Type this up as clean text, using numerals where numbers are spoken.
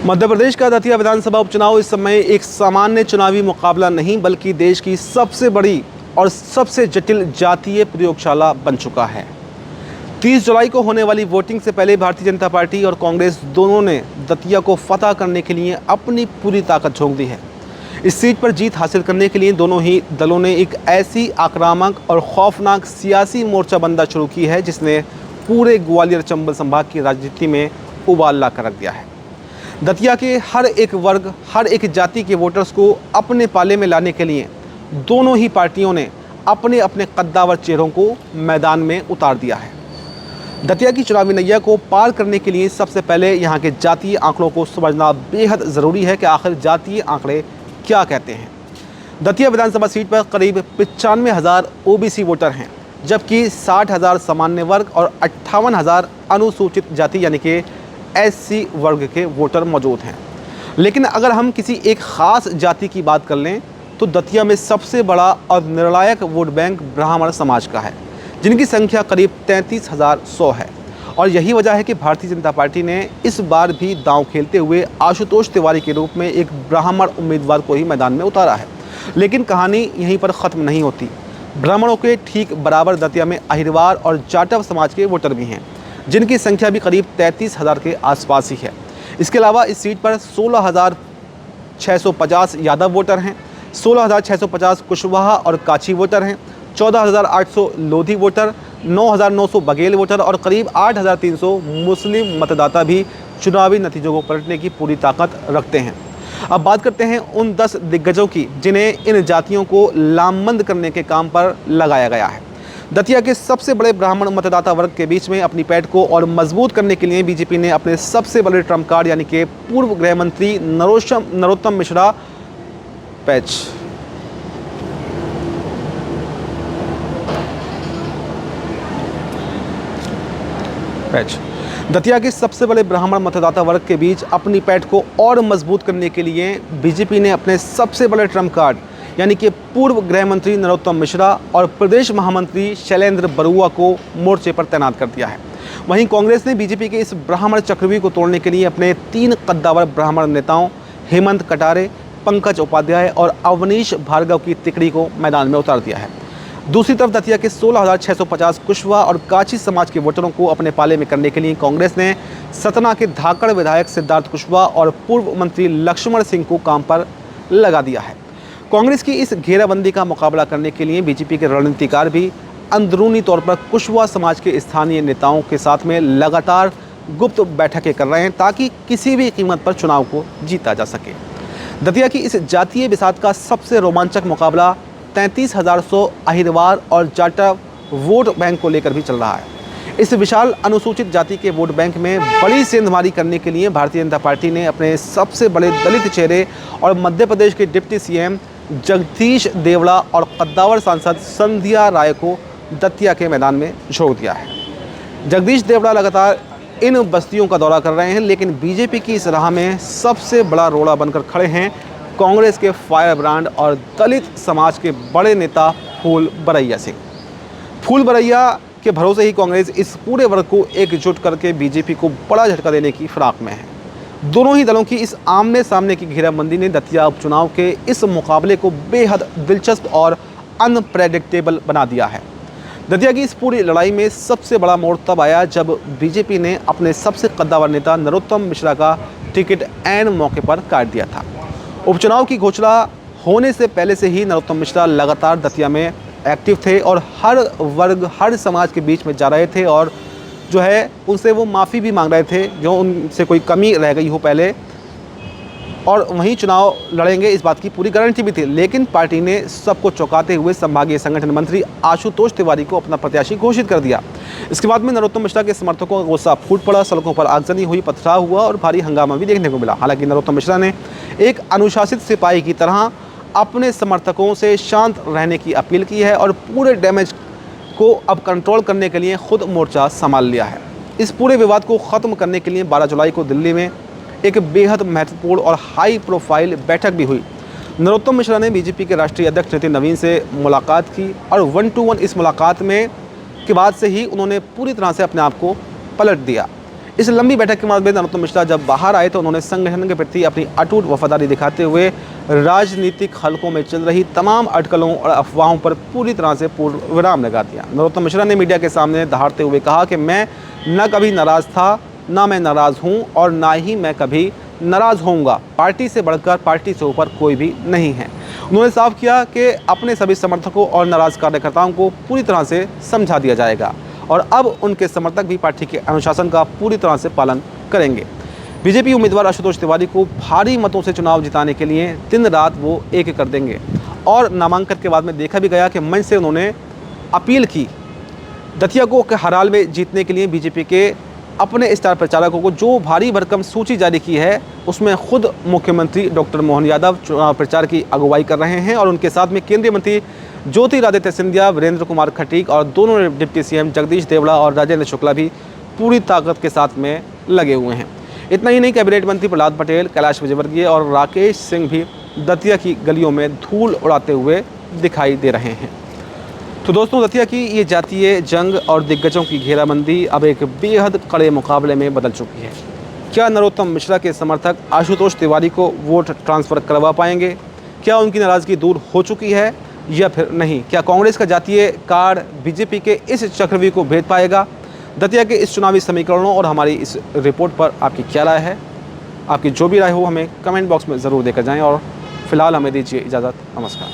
मध्य प्रदेश का दतिया विधानसभा उपचुनाव इस समय एक सामान्य चुनावी मुकाबला नहीं बल्कि देश की सबसे बड़ी और सबसे जटिल जातीय प्रयोगशाला बन चुका है। 30 जुलाई को होने वाली वोटिंग से पहले भारतीय जनता पार्टी और कांग्रेस दोनों ने दतिया को फतह करने के लिए अपनी पूरी ताकत झोंक दी है। इस सीट पर जीत हासिल करने के लिए दोनों ही दलों ने एक ऐसी आक्रामक और खौफनाक सियासी मोर्चाबंदी शुरू की है जिसने पूरे ग्वालियर चंबल संभाग की राजनीति में उबाल ला कर रख दिया है। दतिया के हर एक वर्ग, हर एक जाति के वोटर्स को अपने पाले में लाने के लिए दोनों ही पार्टियों ने अपने अपने कद्दावर चेहरों को मैदान में उतार दिया है। दतिया की चुनावी नैया को पार करने के लिए सबसे पहले यहाँ के जातीय आंकड़ों को समझना बेहद ज़रूरी है कि आखिर जातीय आंकड़े क्या कहते हैं। दतिया विधानसभा सीट पर करीब 95,000 ओबीसी वोटर हैं, जबकि 60,000 सामान्य वर्ग और 58,000 अनुसूचित जाति यानी कि एससी वर्ग के वोटर मौजूद हैं। लेकिन अगर हम किसी एक ख़ास जाति की बात कर लें तो दतिया में सबसे बड़ा और निर्णायक वोट बैंक ब्राह्मण समाज का है, जिनकी संख्या करीब 33,100 है। और यही वजह है कि भारतीय जनता पार्टी ने इस बार भी दांव खेलते हुए आशुतोष तिवारी के रूप में एक ब्राह्मण उम्मीदवार को ही मैदान में उतारा है। लेकिन कहानी यहीं पर ख़त्म नहीं होती। ब्राह्मणों के ठीक बराबर दतिया में अहिरवार और जाटव समाज के वोटर भी हैं, जिनकी संख्या भी करीब 33,000 के आसपास ही है। इसके अलावा इस सीट पर 16,650 यादव वोटर हैं, 16,650 कुशवाहा और काछी वोटर हैं, 14,800 लोधी वोटर, 9,900 बघेल वोटर और करीब 8,300 मुस्लिम मतदाता भी चुनावी नतीजों को पलटने की पूरी ताकत रखते हैं। अब बात करते हैं उन 10 दिग्गजों की जिन्हें इन जातियों को लामबंद करने के काम पर लगाया गया है। दतिया के सबसे बड़े ब्राह्मण मतदाता वर्ग के बीच में अपनी पैठ को और मजबूत करने के लिए बीजेपी ने अपने सबसे बड़े ट्रम्प कार्ड यानी कि पूर्व गृह मंत्री नरोत्तम मिश्रा दतिया के सबसे बड़े ब्राह्मण मतदाता वर्ग के बीच अपनी पैठ को और मजबूत करने के लिए बीजेपी ने अपने सबसे बड़े ट्रम्प कार्ड यानी कि पूर्व गृह मंत्री नरोत्तम मिश्रा और प्रदेश महामंत्री शैलेंद्र बरुआ को मोर्चे पर तैनात कर दिया है। वहीं कांग्रेस ने बीजेपी के इस ब्राह्मण चक्रव्यूह को तोड़ने के लिए अपने 3 कद्दावर ब्राह्मण नेताओं हेमंत कटारे, पंकज उपाध्याय और अवनीश भार्गव की तिकड़ी को मैदान में उतार दिया है। दूसरी तरफ दतिया के 16,650 कुशवाहा और काछी समाज के वोटरों को अपने पाले में करने के लिए कांग्रेस ने सतना के धाकड़ विधायक सिद्धार्थ कुशवाहा और पूर्व मंत्री लक्ष्मण सिंह को काम पर लगा दिया है। कांग्रेस की इस घेराबंदी का मुकाबला करने के लिए बीजेपी के रणनीतिकार भी अंदरूनी तौर पर कुशवाहा समाज के स्थानीय नेताओं के साथ में लगातार गुप्त बैठकें कर रहे हैं ताकि किसी भी कीमत पर चुनाव को जीता जा सके। दतिया की इस जातीय बिसात का सबसे रोमांचक मुकाबला 33,100 अहिरवार और जाटव वोट बैंक को लेकर भी चल रहा है। इस विशाल अनुसूचित जाति के वोट बैंक में बड़ी सेंधमारी करने के लिए भारतीय जनता पार्टी ने अपने सबसे बड़े दलित चेहरे और मध्य प्रदेश के डिप्टी सीएम जगदीश देवड़ा और कद्दावर सांसद संध्या राय को दतिया के मैदान में झोंक दिया है। जगदीश देवड़ा लगातार इन बस्तियों का दौरा कर रहे हैं, लेकिन बीजेपी की इस राह में सबसे बड़ा रोड़ा बनकर खड़े हैं कांग्रेस के फायर ब्रांड और दलित समाज के बड़े नेता फूल बरैया सिंह। फूल बरैया के भरोसे ही कांग्रेस इस पूरे वर्ग को एकजुट करके बीजेपी को बड़ा झटका देने की फिराक में है। दोनों ही दलों की इस आमने सामने की घेराबंदी ने दतिया उपचुनाव के इस मुकाबले को बेहद दिलचस्प और अनप्रेडिक्टेबल बना दिया है। दतिया की इस पूरी लड़ाई में सबसे बड़ा मोड़ तब आया जब बीजेपी ने अपने सबसे कद्दावर नेता नरोत्तम मिश्रा का टिकट ऐन मौके पर काट दिया था। उपचुनाव की घोषणा होने से पहले से ही नरोत्तम मिश्रा लगातार दतिया में एक्टिव थे और हर वर्ग, हर समाज के बीच में जा रहे थे और जो है उनसे वो माफ़ी भी मांग रहे थे जो उनसे कोई कमी रह गई हो पहले, और वहीं चुनाव लड़ेंगे इस बात की पूरी गारंटी भी थी। लेकिन पार्टी ने सबको चौंकाते हुए संभागीय संगठन मंत्री आशुतोष तिवारी को अपना प्रत्याशी घोषित कर दिया। इसके बाद में नरोत्तम मिश्रा के समर्थकों का गुस्सा फूट पड़ा, सड़कों पर आगजनी हुई, पथराव हुआ और भारी हंगामा भी देखने को मिला। हालांकि नरोत्तम मिश्रा ने एक अनुशासित सिपाही की तरह अपने समर्थकों से शांत रहने की अपील की है और पूरे डैमेज को अब कंट्रोल करने के लिए खुद मोर्चा संभाल लिया है। इस पूरे विवाद को ख़त्म करने के लिए 12 जुलाई को दिल्ली में एक बेहद महत्वपूर्ण और हाई प्रोफाइल बैठक भी हुई। नरोत्तम मिश्रा ने बीजेपी के राष्ट्रीय अध्यक्ष नितिन नवीन से मुलाकात की और 1-to-1 इस मुलाकात में के बाद से ही उन्होंने पूरी तरह से अपने आप को पलट दिया। इस लंबी बैठक के बाद में नरोत्तम मिश्रा जब बाहर आए तो उन्होंने संगठन के प्रति अपनी अटूट वफादारी दिखाते हुए राजनीतिक हलकों में चल रही तमाम अटकलों और अफवाहों पर पूरी तरह से पूर्ण विराम लगा दिया। नरोत्तम मिश्रा ने मीडिया के सामने दहाड़ते हुए कहा कि मैं न कभी नाराज़ था, ना मैं नाराज़ हूँ और ना ही मैं कभी नाराज़ होऊंगा। पार्टी से बढ़कर, पार्टी से ऊपर कोई भी नहीं है। उन्होंने साफ किया कि अपने सभी समर्थकों और नाराज़ कार्यकर्ताओं को पूरी तरह से समझा दिया जाएगा और अब उनके समर्थक भी पार्टी के अनुशासन का पूरी तरह से पालन करेंगे। बीजेपी उम्मीदवार आशुतोष तिवारी को भारी मतों से चुनाव जिताने के लिए दिन रात वो एक कर देंगे और नामांकन के बाद में देखा भी गया कि मंच से उन्होंने अपील की दतिया को हराल में जीतने के लिए बीजेपी के अपने स्टार प्रचारकों को जो भारी भरकम सूची जारी की है उसमें खुद मुख्यमंत्री डॉक्टर मोहन यादव चुनाव प्रचार की अगुवाई कर रहे हैं और उनके साथ में केंद्रीय मंत्री ज्योतिरादित्य सिंधिया, वीरेंद्र कुमार खटीक और दोनों डिप्टी सीएम जगदीश देवड़ा और राजेंद्र शुक्ला भी पूरी ताकत के साथ में लगे हुए हैं। इतना ही नहीं, कैबिनेट मंत्री प्रहलाद पटेल, कैलाश विजयवर्गीय और राकेश सिंह भी दतिया की गलियों में धूल उड़ाते हुए दिखाई दे रहे हैं। तो दोस्तों, दतिया की ये जातीय जंग और दिग्गजों की घेराबंदी अब एक बेहद कड़े मुकाबले में बदल चुकी है। क्या नरोत्तम मिश्रा के समर्थक आशुतोष तिवारी को वोट ट्रांसफ़र करवा पाएंगे? क्या उनकी नाराज़गी दूर हो चुकी है या फिर नहीं? क्या कांग्रेस का जातीय कार्ड बीजेपी के इस चक्रव्यूह को भेद पाएगा? दतिया के इस चुनावी समीकरणों और हमारी इस रिपोर्ट पर आपकी क्या राय है? आपकी जो भी राय हो हमें कमेंट बॉक्स में ज़रूर देकर जाएं और फिलहाल हमें दीजिए इजाज़त। नमस्कार।